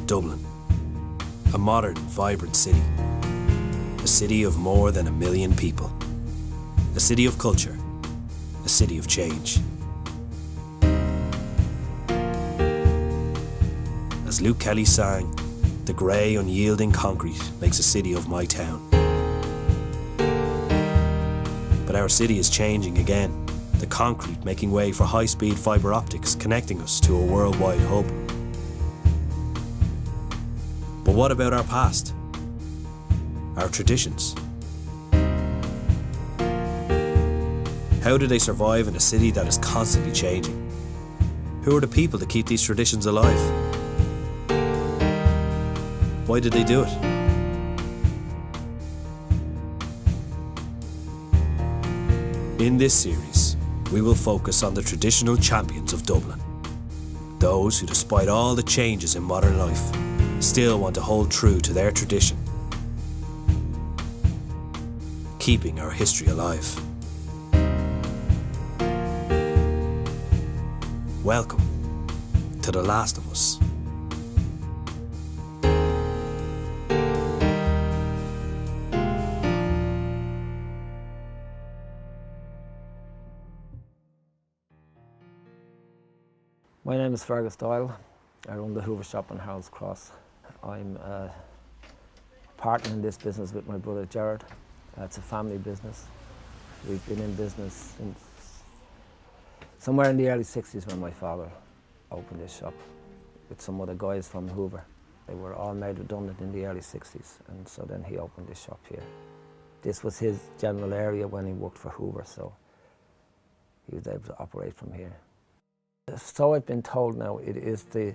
Dublin, a modern, vibrant city. A city of more than 1 million people. A city of culture. A city of change. As Luke Kelly sang, the grey, unyielding concrete makes a city of my town. But our city is changing again. The concrete making way for high-speed fibre optics connecting us to a worldwide hub. But what about our past? Our traditions? How do they survive in a city that is constantly changing? Who are the people that keep these traditions alive? Why did they do it? In this series, we will focus on the traditional champions of Dublin. Those who, despite all the changes in modern life, still want to hold true to their tradition, keeping our history alive. Welcome to The Last of Us. My name is Fergus Doyle. I run the Hoover shop on Harold's Cross. I'm a partner in this business with my brother Gerard. It's a family business. We've been in business since somewhere in the early 60s when my father opened this shop with some other guys from Hoover. They were all made redundant in the early 60s, and so then he opened this shop here. This was his general area when he worked for Hoover, so he was able to operate from here. So I've been told now it is the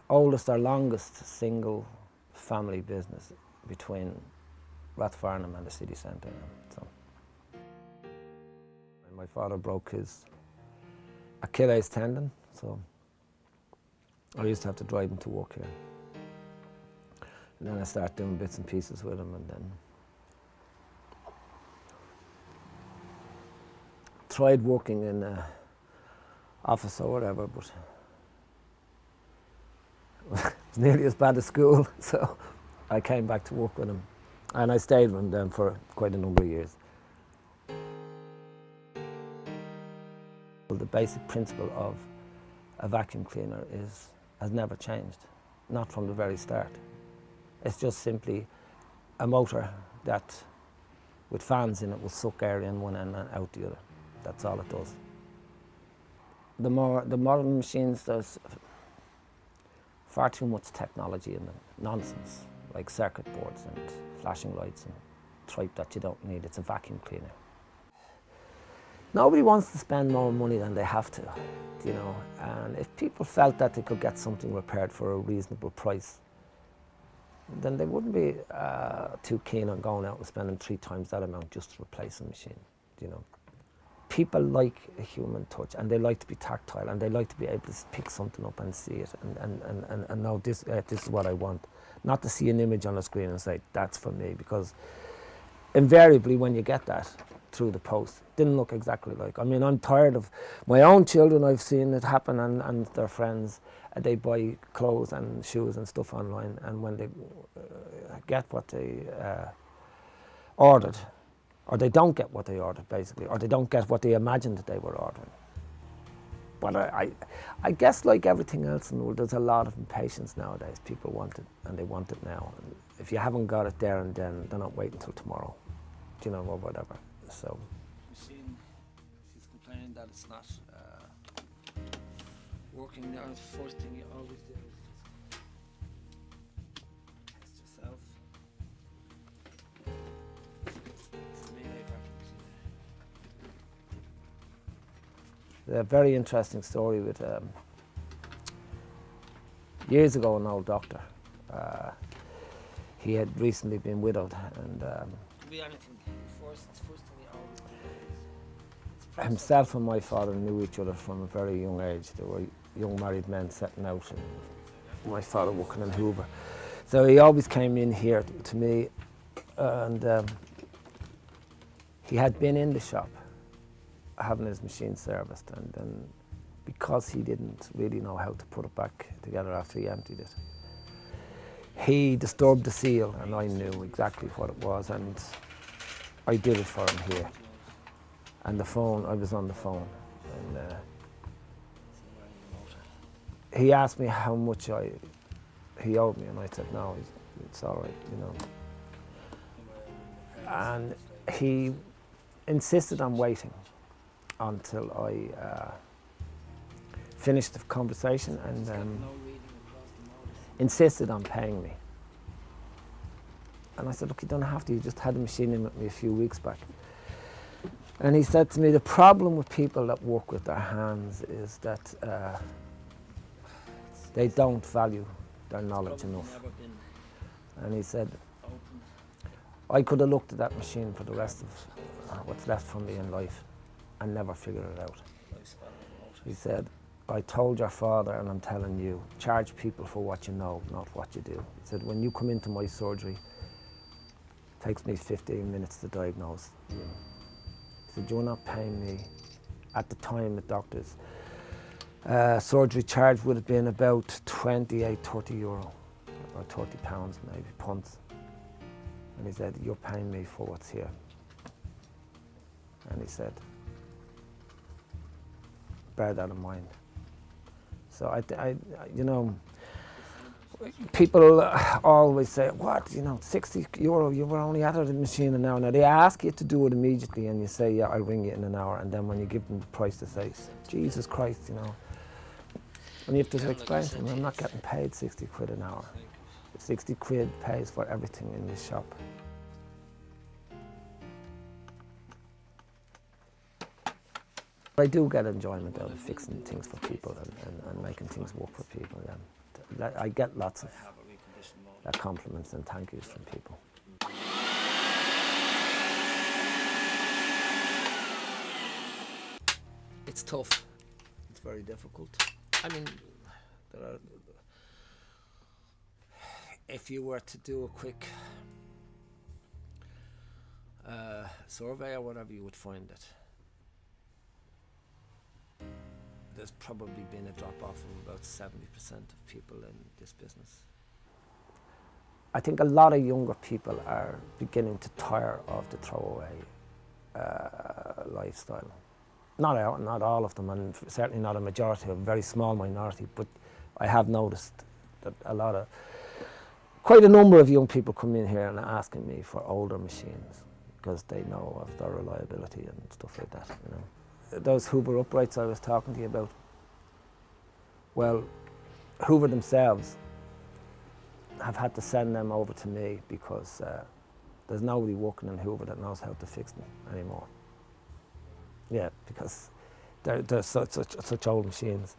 oldest or longest single family business between Rathfarnham and the city centre. So my father broke his Achilles tendon, so I used to have to drive him to work here. And then I started doing bits and pieces with him, and then tried working in a office or whatever, but it was nearly as bad as school, so I came back to work with him, and I stayed with him then for quite a number of years. Well, the basic principle of a vacuum cleaner has never changed, not from the very start. It's just simply a motor that, with fans in it, will suck air in one end and out the other. That's all it does. The modern machines, there's far too much technology in them, nonsense, like circuit boards and flashing lights and tripe that you don't need. It's a vacuum cleaner. Nobody wants to spend more money than they have to, you know, and if people felt that they could get something repaired for a reasonable price, then they wouldn't be too keen on going out and spending 3 times that amount just to replace a machine, you know. People like a human touch, and they like to be tactile, and they like to be able to pick something up and see it and know this is what I want. Not to see an image on a screen and say, that's for me, because invariably when you get that through the post, it didn't look exactly like. I mean, I'm tired of my own children. I've seen it happen, and their friends, they buy clothes and shoes and stuff online, and when they get what they ordered, or they don't get what they ordered, basically, or they don't get what they imagined that they were ordering. But I guess like everything else in the world, there's a lot of impatience nowadays. People want it, and they want it now. And if you haven't got it there and then, they're not waiting until tomorrow, you know, or whatever. So she's complaining that it's not working now. The first thing you always do is test yourself. A very interesting story with years ago an old doctor. He had recently been widowed, and himself and my father knew each other from a very young age. They were young married men setting out, and my father working in Hoover. So he always came in here to me, and he had been in the shop having his machine serviced, and then because he didn't really know how to put it back together after he emptied it, He disturbed the seal, and I knew exactly what it was, and I did it for him here. And the phone, I was on the phone, and he asked me how much he owed me, and I said, no, it's all right, you know. And he insisted on waiting until I finished the conversation, and insisted on paying me. And I said, look, you don't have to, you just had the machine in with me a few weeks back. And he said to me, the problem with people that work with their hands is that they don't value their knowledge enough. And he said, I could have looked at that machine for the rest of what's left for me in life and never figured it out. He said, I told your father, and I'm telling you, charge people for what you know, not what you do. He said, when you come into my surgery, it takes me 15 minutes to diagnose you. He said, you're not paying me. At the time, the doctors, surgery charge would have been about 28, 30 euro, or 30 pounds, maybe, punts. And he said, you're paying me for what's here. And he said, bear that in mind. So I you know, people always say, what, you know, 60 euro, you were only at the machine an hour. Now they ask you to do it immediately and you say, yeah, I'll ring you in an hour. And then when you give them the price, they say, Jesus Christ, you know. And you have to explain to them, I'm not getting paid 60 quid an hour. 60 quid pays for everything in this shop. I do get enjoyment out of fixing things for people and making things work for people. Yeah. I get lots of compliments and thank yous from people. It's tough. It's very difficult. I mean, if you were to do a quick survey or whatever, you would find that there's probably been a drop-off of about 70% of people in this business. I think a lot of younger people are beginning to tire of the throwaway lifestyle. Not all of them, and certainly not a majority, a very small minority, but I have noticed that quite a number of young people come in here and are asking me for older machines because they know of their reliability and stuff like that, you know. Those Hoover uprights I was talking to you about, well, Hoover themselves have had to send them over to me because there's nobody working in Hoover that knows how to fix them anymore. Yeah, because they're such old machines.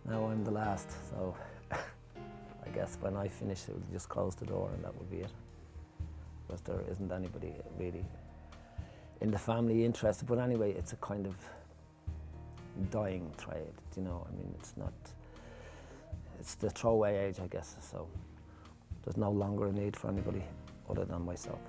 Now I'm the last, so I guess when I finish it, we'll just close the door and that will be it. Because there isn't anybody really in the family interested. But anyway, it's a kind of dying trade, you know. I mean, it's the throwaway age, I guess, so there's no longer a need for anybody other than myself.